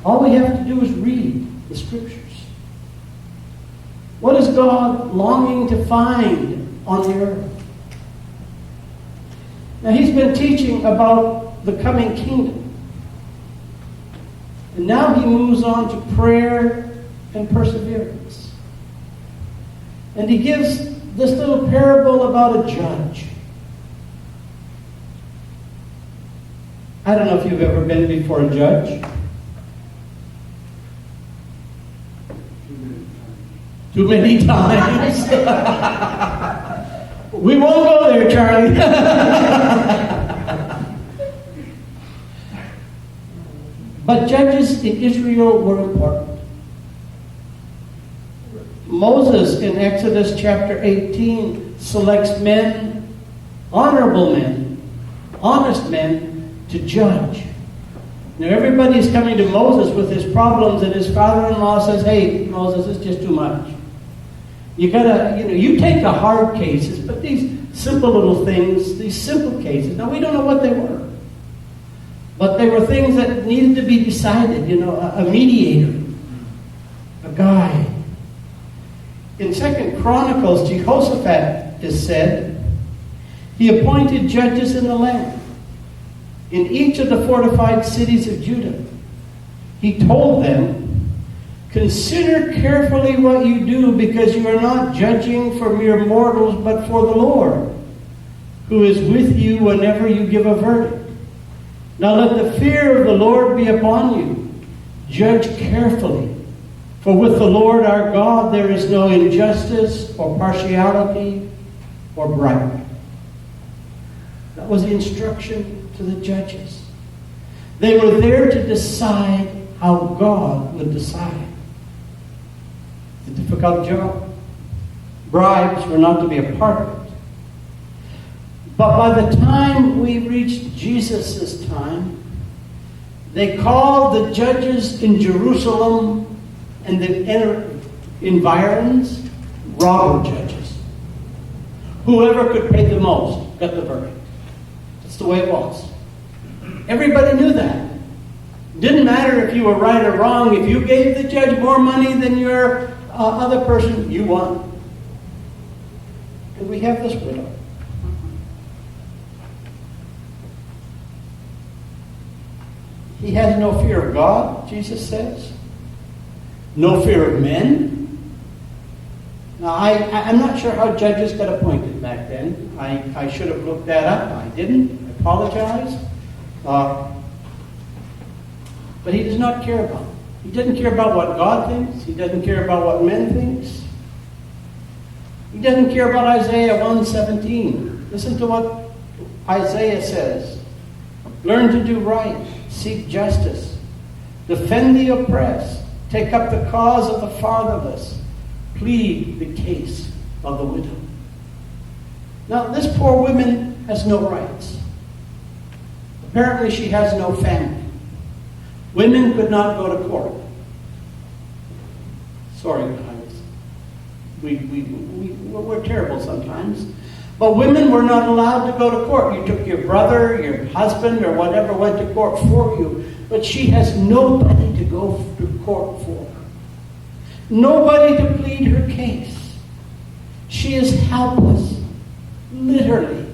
All we have to do is read the Scriptures. What is God longing to find on the earth? Now, he's been teaching about the coming kingdom. And now he moves on to prayer and perseverance. And he gives this little parable about a judge. I don't know if you've ever been before a judge. Too many times. We won't go there, Charlie. But judges in Israel were important. Moses in Exodus chapter 18 selects men, honorable men, honest men, to judge. Now everybody's coming to Moses with his problems, and his father-in-law says, "Hey, Moses, it's just too much. You gotta, you take the hard cases, but these simple little things, these simple cases." Now we don't know what they were, but they were things that needed to be decided. A mediator, a guide. In 2 Chronicles, Jehoshaphat is said, he appointed judges in the land, in each of the fortified cities of Judah. He told them, "Consider carefully what you do, because you are not judging for mere mortals, but for the Lord, who is with you whenever you give a verdict. Now let the fear of the Lord be upon you. Judge carefully. For with the Lord our God there is no injustice or partiality or bribery." That was the instruction to the judges. They were there to decide how God would decide. It's a difficult job. Bribes were not to be a part of it. But by the time we reached Jesus' time, they called the judges in Jerusalem and the environs robber judges. Whoever could pay the most got the verdict. That's the way it was. Everybody knew that. Didn't matter if you were right or wrong. If you gave the judge more money than your other person, you won. And we have this widow. He has no fear of God, Jesus says. No fear of men. Now, I'm not sure how judges got appointed back then. I should have looked that up. I didn't. I apologize. But he does not care about it. He doesn't care about what God thinks. He doesn't care about what men thinks. He doesn't care about Isaiah 1:17. Listen to what Isaiah says. "Learn to do right. Seek justice. Defend the oppressed. Take up the cause of the fatherless. Plead the case of the widow." Now, this poor woman has no rights. Apparently, she has no family. Women could not go to court. Sorry, guys. We're terrible sometimes. But women were not allowed to go to court. You took your brother, your husband, or whatever went to court for you. But she has nobody to go to court for her. Nobody to plead her case. She is helpless. Literally.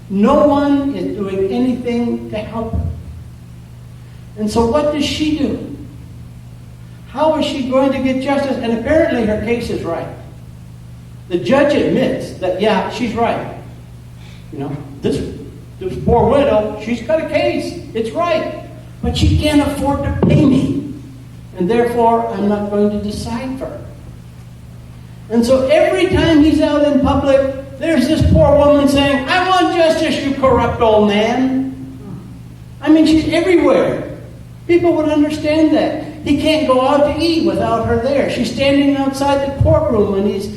No one is doing anything to help her. And so what does she do? How is she going to get justice? And apparently her case is right. The judge admits that, yeah, she's right. This poor widow, she's got a case. It's right. But she can't afford to pay me. And therefore, I'm not going to decide for her. And so every time he's out in public, there's this poor woman saying, "I want justice, you corrupt old man." I mean, she's everywhere. People would understand that. He can't go out to eat without her there. She's standing outside the courtroom when he's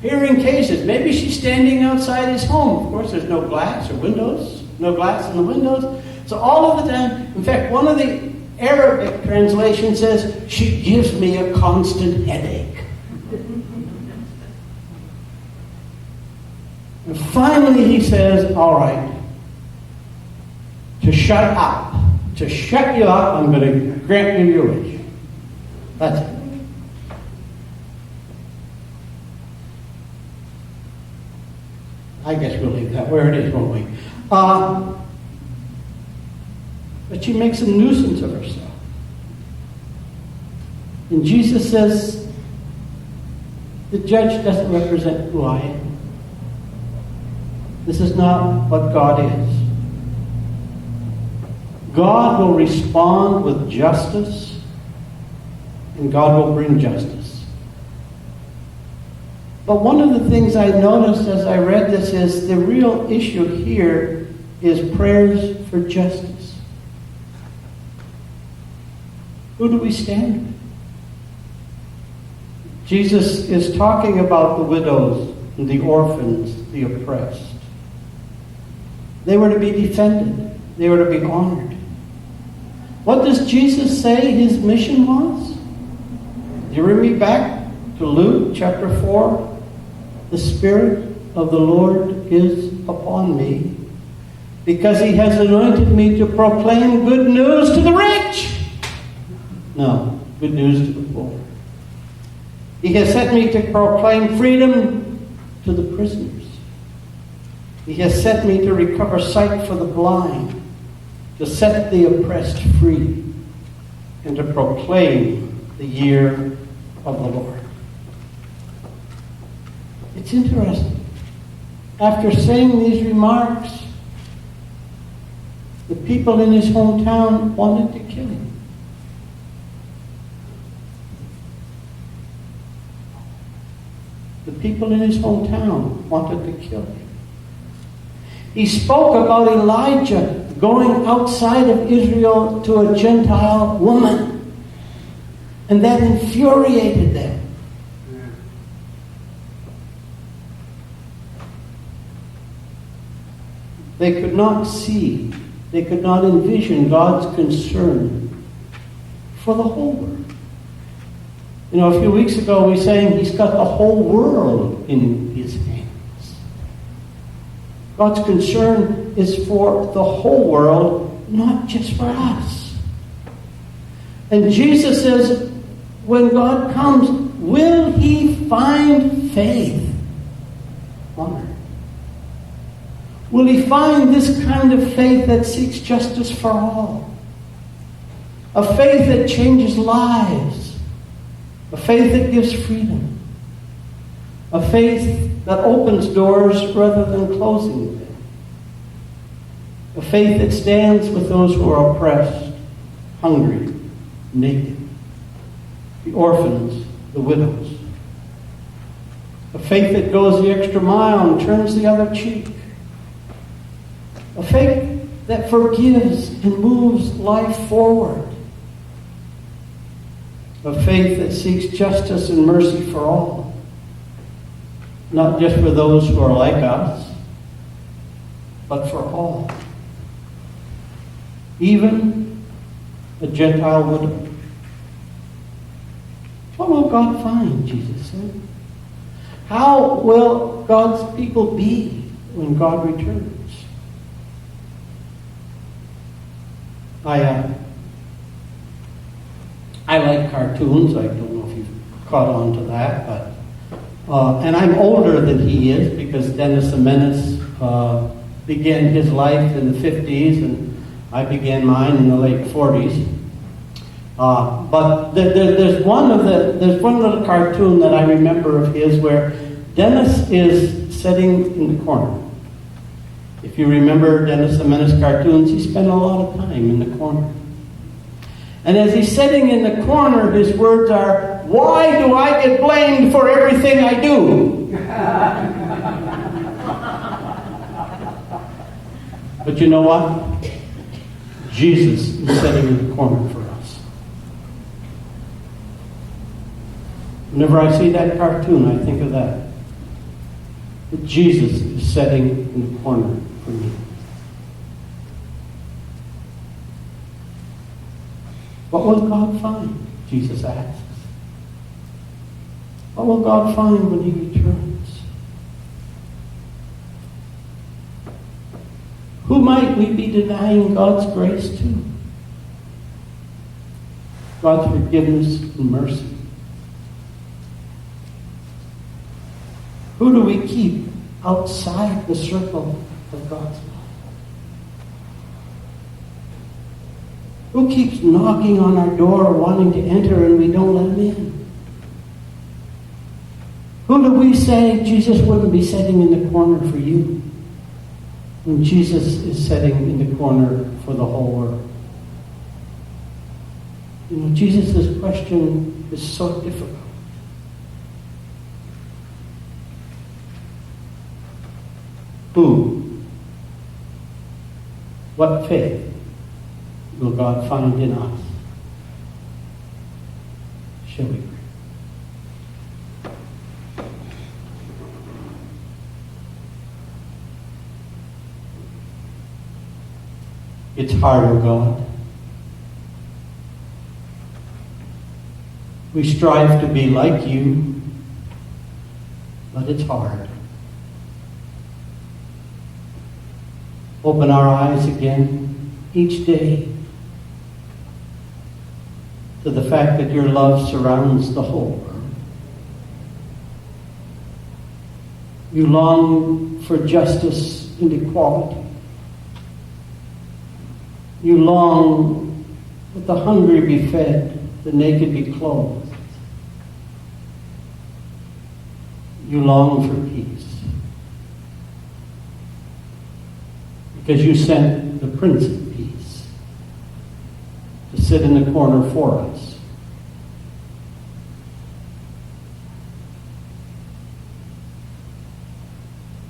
hearing cases. Maybe she's standing outside his home. Of course, there's no glass or windows. No glass in the windows. So all of the time, in fact, one of the Arabic translations says, "She gives me a constant headache." And finally he says, "All right, to shut up, to shut you up, I'm going to grant you your wish." That's it. I guess we'll leave that where it is, won't we? But she makes a nuisance of herself. And Jesus says, the judge doesn't represent who I am. This is not what God is. God will respond with justice, and God will bring justice. But one of the things I noticed as I read this is the real issue here is prayers for justice. Who do we stand with? Jesus is talking about the widows and the orphans, the oppressed. They were to be defended. They were to be honored. What does Jesus say his mission was? Do you read me back to Luke chapter 4? The Spirit of the Lord is upon me, because he has anointed me to proclaim good news to the rich. No, good news to the poor. He has sent me to proclaim freedom to the prisoners. He has sent me to recover sight for the blind, to set the oppressed free, and to proclaim the year of the Lord. It's interesting. After saying these remarks, the people in his hometown wanted to kill him. The people in his hometown wanted to kill him. He spoke about Elijah going outside of Israel to a Gentile woman, and that infuriated them. They could not see, they could not envision God's concern for the whole world. You know, a few weeks ago we sang, he's got the whole world in his hands. God's concern is for the whole world, not just for us. And Jesus says, when God comes, will he find faith on earth? Will he find this kind of faith that seeks justice for all? A faith that changes lives. A faith that gives freedom. A faith that opens doors rather than closing them. A faith that stands with those who are oppressed, hungry, naked. The orphans, the widows. A faith that goes the extra mile and turns the other cheek. A faith that forgives and moves life forward. A faith that seeks justice and mercy for all. Not just for those who are like us, but for all. Even a Gentile widow. What will God find, Jesus said? How will God's people be when God returns? I like cartoons. I don't know if you've caught on to that, but and I'm older than he is because Dennis the Menace began his life in the 50s, and I began mine in the late 40s. But there's one little cartoon that I remember of his where Dennis is sitting in the corner. If you remember Dennis the Menace cartoons, he spent a lot of time in the corner. And as he's sitting in the corner, his words are, "Why do I get blamed for everything I do?" But you know what? Jesus is sitting in the corner for us. Whenever I see that cartoon, I think of that. That Jesus is sitting in the corner for me. What will God find? Jesus asks. What will God find when he returns? Who might we be denying God's grace to? God's forgiveness and mercy. Who do we keep outside the circle of God's love? Who keeps knocking on our door wanting to enter and we don't let them in? Who do we say Jesus wouldn't be sitting in the corner for you when Jesus is sitting in the corner for the whole world? You know, Jesus' question is so difficult. Who? What faith will God find in us? Shall we pray? It's hard, O God. We strive to be like you, but it's hard. Open our eyes again each day to the fact that your love surrounds the whole world. You long for justice and equality. You long that the hungry be fed, the naked be clothed. You long for peace. Because you sent the Prince of Peace to sit in the corner for us.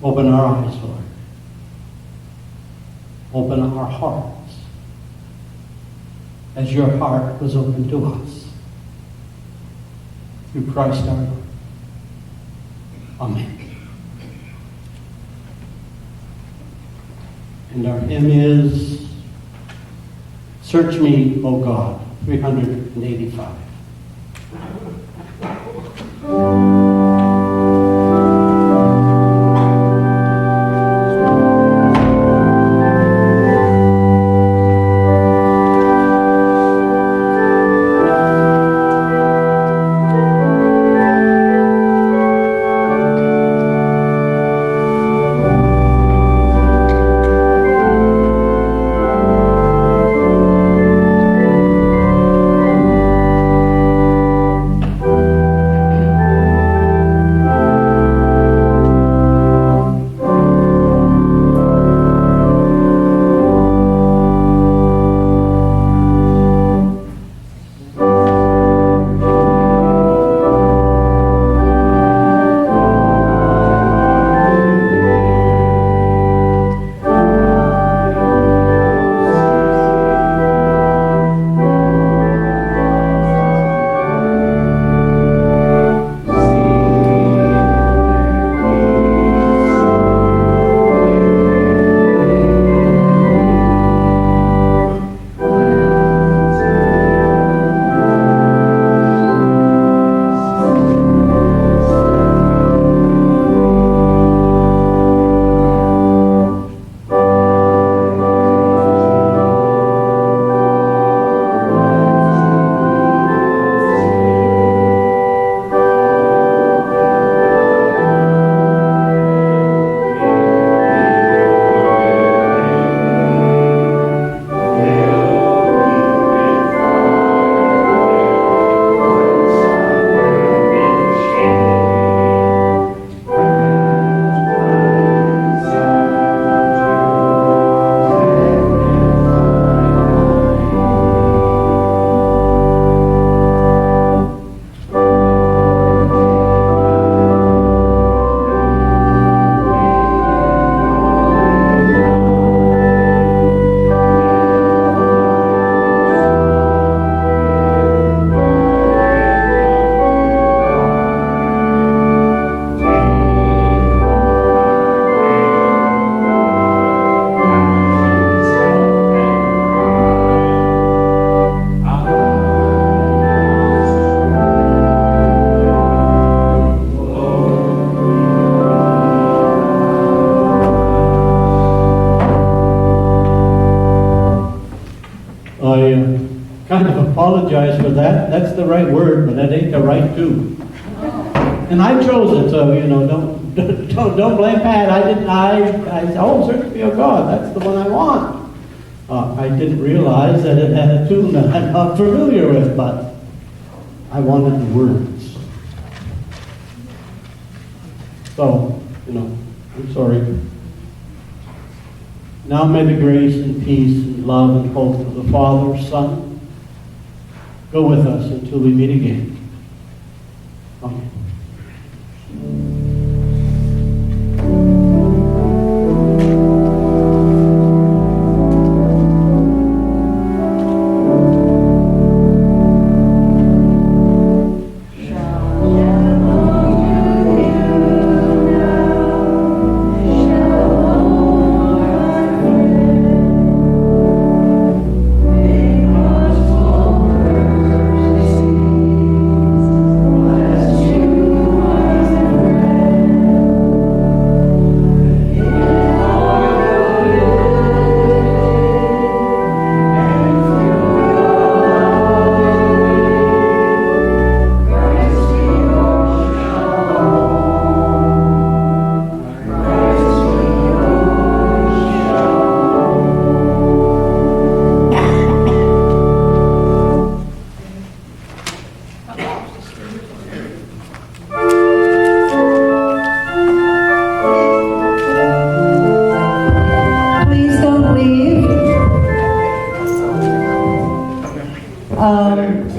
Open our eyes, Lord. Open our hearts as your heart was open to us. Through Christ our Lord. Amen. And our hymn is Search Me, O God, 385. because that's the right word, but that ain't the right too. And I chose it, so, you know, don't blame Pat. I didn't, search me, oh God, that's the one I want. I didn't realize that it had a tune that I'm not familiar with, but I wanted the words. So, you know, I'm sorry. Now may the grace and peace and love and hope of the Father, Son, go with us until we meet again. Amen.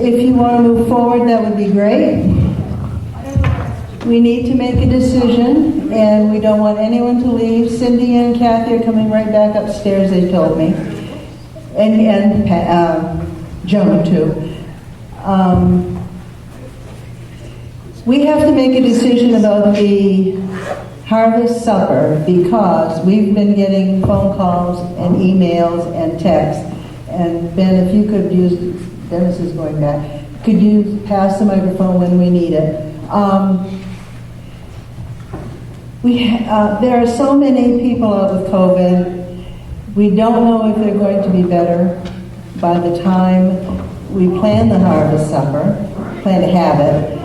If you want to move forward, that would be great. We need to make a decision, and we don't want anyone to leave. Cindy and Kathy are coming right back upstairs, they told me. And Joan, too. We have to make a decision about the harvest supper because we've been getting phone calls and emails and texts. And Ben, if you could use, Dennis is going back, could you pass the microphone when we need it? There are so many people out with COVID. We don't know if they're going to be better by the time we plan the harvest supper, plan to have it.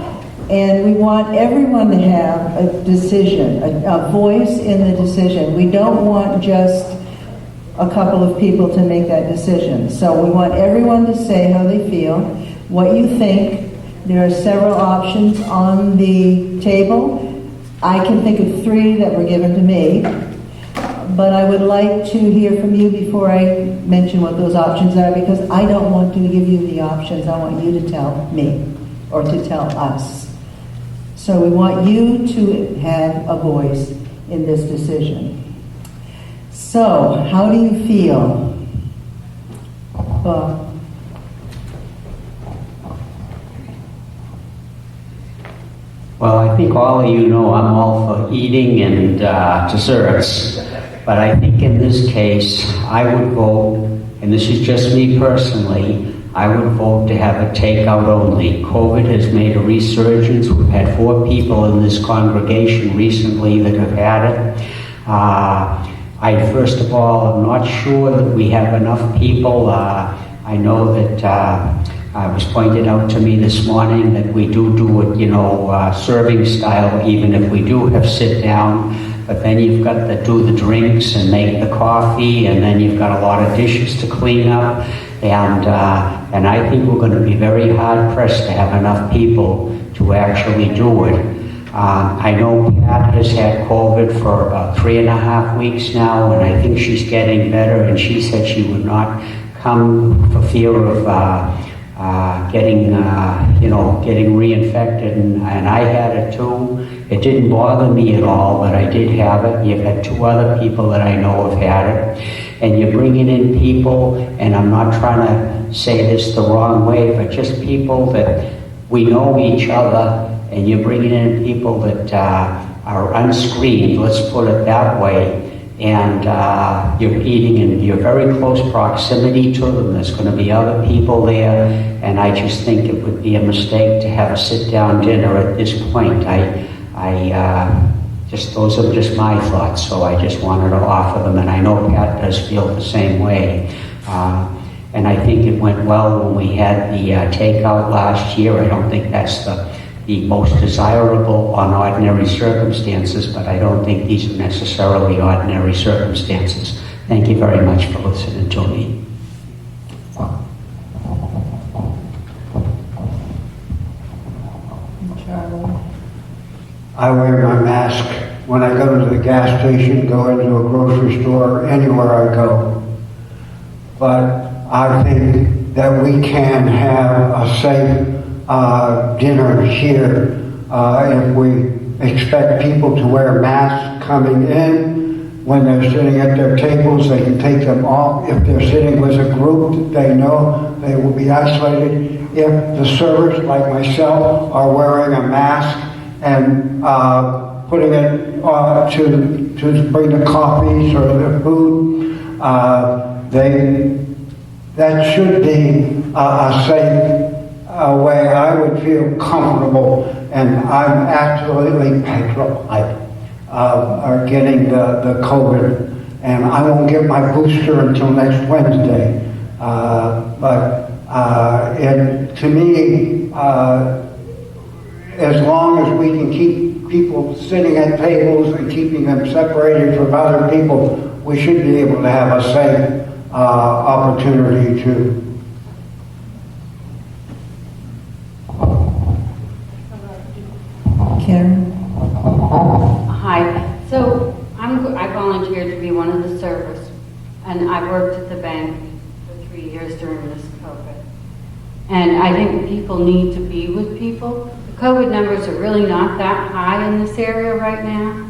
And we want everyone to have a decision, a voice in the decision. We don't want just a couple of people to make that decision. So we want everyone to say how they feel, what you think. There are several options on the table. I can think of 3 that were given to me, but I would like to hear from you before I mention what those options are, because I don't want to give you the options. I want you to tell me or to tell us. So we want you to have a voice in this decision. So, how do you feel? Well, I think all of you know I'm all for eating and desserts, but I think in this case I would vote, and this is just me personally, I would vote to have a takeout only. COVID has made a resurgence. We've had 4 people in this congregation recently that have had it. First of all, I'm not sure that we have enough people. I know that it was pointed out to me this morning that we do it, serving style, even if we do have sit down. But then you've got to do the drinks and make the coffee, and then you've got a lot of dishes to clean up. And I think we're going to be very hard pressed to have enough people to actually do it. I know Pat has had COVID for about 3.5 weeks now, and I think she's getting better, and she said she would not come for fear of getting reinfected, and I had it too. It didn't bother me at all, but I did have it. You've had 2 other people that I know have had it, and you're bringing in people, and I'm not trying to say this the wrong way, but just people that we know each other, and you're bringing in people that are unscreened, let's put it that way, and you're eating in your very close proximity to them. There's going to be other people there, and I just think it would be a mistake to have a sit-down dinner at this point. Those are just my thoughts, so I just wanted to offer them, and I know Pat does feel the same way. And I think it went well when we had the takeout last year. I don't think that's the most desirable on ordinary circumstances, but I don't think these are necessarily ordinary circumstances. Thank you very much for listening to me. Charlie? I wear my mask when I go to the gas station, go into a grocery store, anywhere I go. But I think that we can have a safe dinner here if we expect people to wear masks coming in. When they're sitting at their tables, they can take them off. If they're sitting with a group, they know they will be isolated. If the servers, like myself, are wearing a mask and putting it to bring the coffees or the food, that should be a safe way. I would feel comfortable, and I'm absolutely petrified of getting the COVID, and I won't get my booster until next Wednesday. To me, as long as we can keep people sitting at tables and keeping them separated from other people, we should be able to have a safe opportunity to. Karen? Hi. So I volunteered to be one of the servers, and I worked at the bank for 3 years during this COVID. And I think people need to be with people. The COVID numbers are really not that high in this area right now.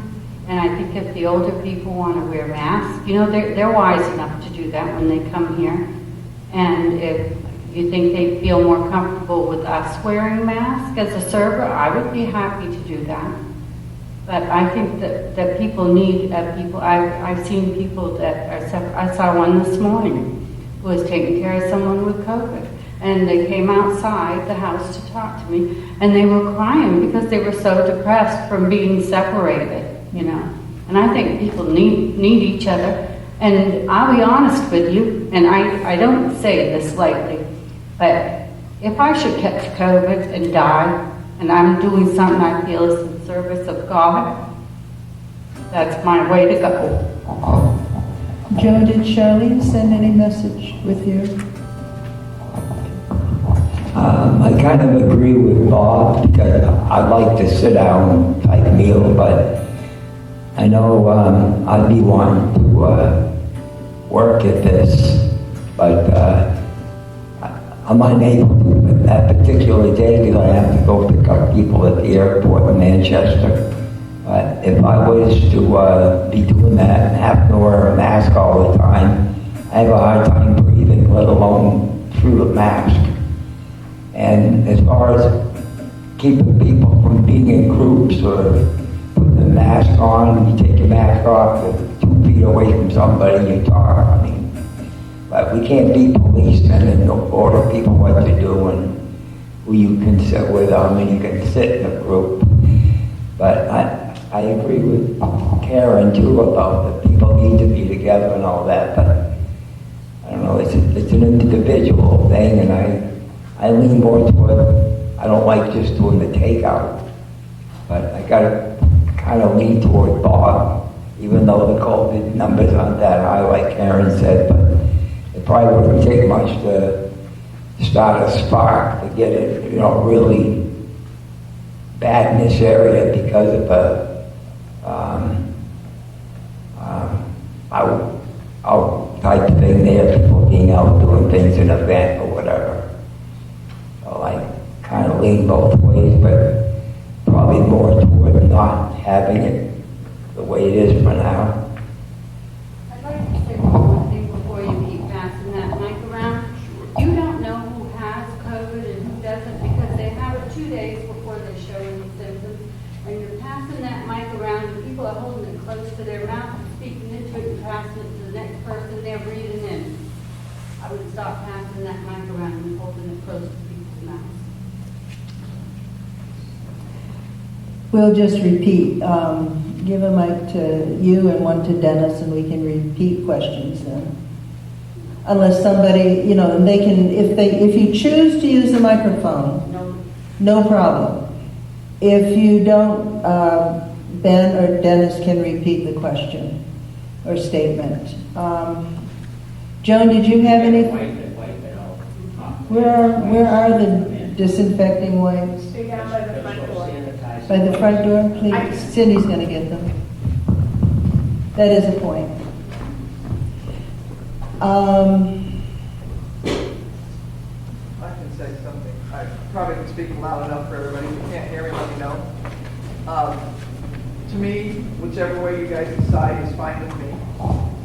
And I think if the older people want to wear masks, they're wise enough to do that when they come here. And if you think they feel more comfortable with us wearing masks as a server, I would be happy to do that. But I think that people need people. I've seen people that are separate. I saw one this morning who was taking care of someone with COVID. And they came outside the house to talk to me, and they were crying because they were so depressed from being separated, And I think people need each other. And I'll be honest with you, and I don't say this lightly, but if I should catch COVID and die, and I'm doing something I feel is in service of God, that's my way to go. Joe, did Charlene send any message with you? I kind of agree with Bob because I like to sit down type meal, but I know I'd be wanting to work at this, but I'm unable to that particular day because I have to go pick up people at the airport in Manchester. But if I was to be doing that and have to wear a mask all the time, I have a hard time breathing, let alone through the mask. And as far as keeping people from being in groups or putting the mask on, you take your mask off, you're 2 feet away from somebody, you talk. But we can't be policemen and order people what to do and who you can sit with, how many can sit in a group. But I agree with Karen too about that people need to be together and all that, but I don't know, it's an individual thing, and I lean more toward, I don't like just doing the takeout, but I gotta kind of lean toward Bob, even though the COVID numbers aren't that high like Karen said, but it probably wouldn't take much to start a spark to get it, really bad in this area because of a out type thing there, people being out doing things in an event or whatever. So I kind of lean both ways, but probably more toward not having it the way it is for now. I'd like to say one more thing before you keep passing that mic around. You don't know who has COVID and who doesn't because they have it 2 days before they show any symptoms. And you're passing that mic around and people are holding it close to their mouth and speaking into it and passing it to the next person they're breathing in. I would stop passing that mic around and holding it close to people's mouths. We'll just repeat. Give a mic to you and one to Dennis, and we can repeat questions then. unless somebody, you know, and they can, if you choose to use the microphone, no problem. If you don't, Ben or Dennis can repeat the question or statement. Joan, did you have any? Where are the disinfecting wipes? They're down by the front door. By the front door, please. Cindy's going to get them. That is a point. I can say something. I probably can speak loud enough for everybody. If you can't hear me, let me know. To me, whichever way you guys decide is fine with me.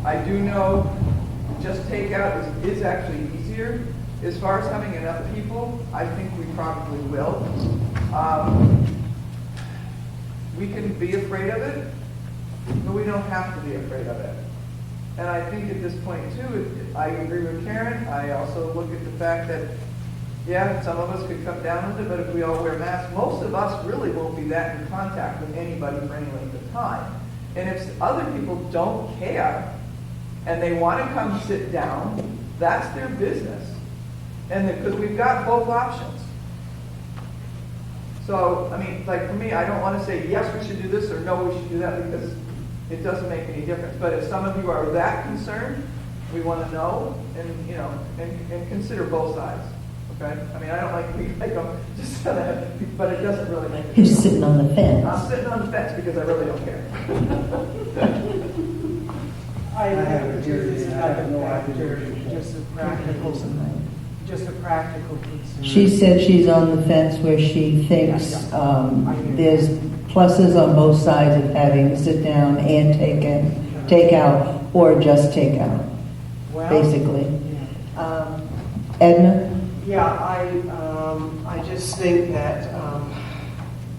I do know just takeout is actually easier. As far as having enough people, I think we probably will. We can be afraid of it, but we don't have to be afraid of it. And I think at this point, too, I agree with Karen. I also look at the fact that, yeah, some of us could come down with it, but if we all wear masks, most of us really won't be that in contact with anybody for any length of time. And if other people don't care and they want to come sit down, that's their business. And because we've got both options. So, I mean, like for me, I don't want to say, yes, we should do this, or no, we should do that, because it doesn't make any difference. But if some of you are that concerned, we want to know, and, you know, and consider both sides. Okay? I mean, I don't like to be like, just but it doesn't really make a difference. You're sitting on the fence. I'm sitting on the fence because I really don't care. I have to do this type of factor, just a practical concern. She said she's on the fence where she thinks there's pluses on both sides of having sit down and take out, or just take out, Well, basically. yeah. Edna? Yeah, I just think that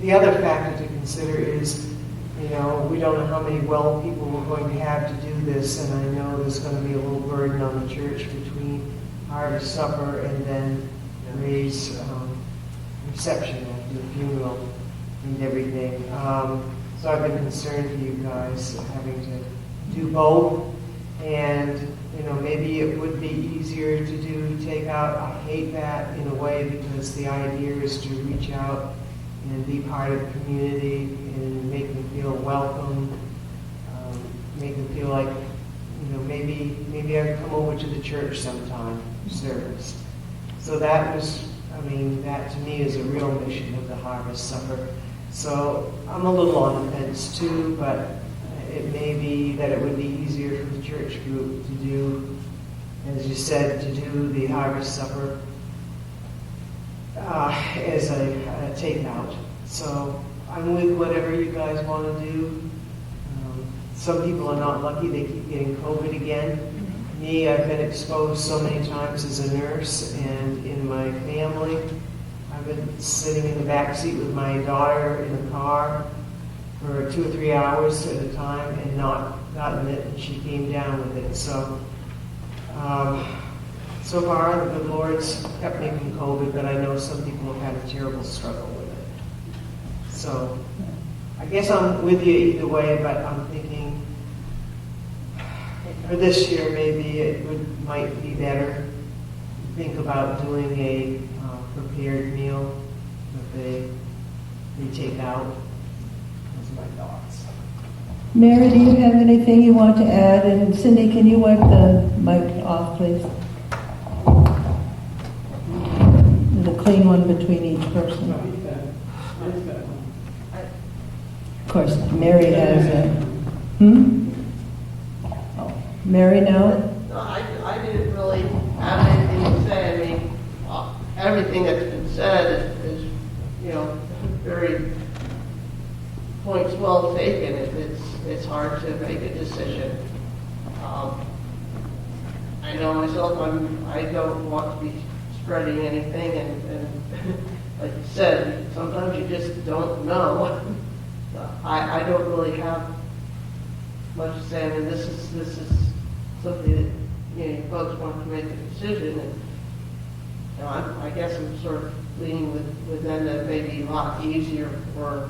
the other factor to consider is, you know, we don't know how many well people we're going to have to do this, and I know there's going to be a little burden on the church between harvest supper and then Ray's reception after the funeral and everything. So I've been concerned for you guys having to do both, and you know, maybe it would be easier to do takeout. I hate that in a way, because the idea is to reach out and be part of the community and make them feel welcome, make them feel like, you know, maybe I could come over to the church sometime for service. So that was, I mean, that to me is a real mission of the harvest supper. So I'm a little on the fence too, but it may be that it would be easier for the church group to do, as you said, to do the harvest supper as a takeout. So I'm with whatever you guys want to do. Some people are not lucky, they keep getting COVID again. Me, I've been exposed so many times as a nurse, and in my family, I've been sitting in the back seat with my daughter in the car for 2 or 3 hours at a time and not gotten it, and she came down with it. So, so far, the good Lord's kept me from COVID, but I know some people have had a terrible struggle with it. So, I guess I'm with you either way, but I'm thinking for this year, maybe it might be better to think about doing a prepared meal that they take out. Those are my thoughts. Mary, do you have anything you want to add? And Cindy, can you wipe the mic off, please? The clean one between each person. Of course, Mary has a... Oh, Mary, no? No, I didn't really have anything to say. I mean, everything that's been said is, you know, very points well taken. It's hard to make a decision. I know myself, I don't want to be spreading anything, and like you said, sometimes you just don't know. I don't really have much to say. I mean, this is something that, you know, you folks want to make a decision, and you know, I guess I'm sort of leaning with them that it may be a lot easier for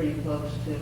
you folks to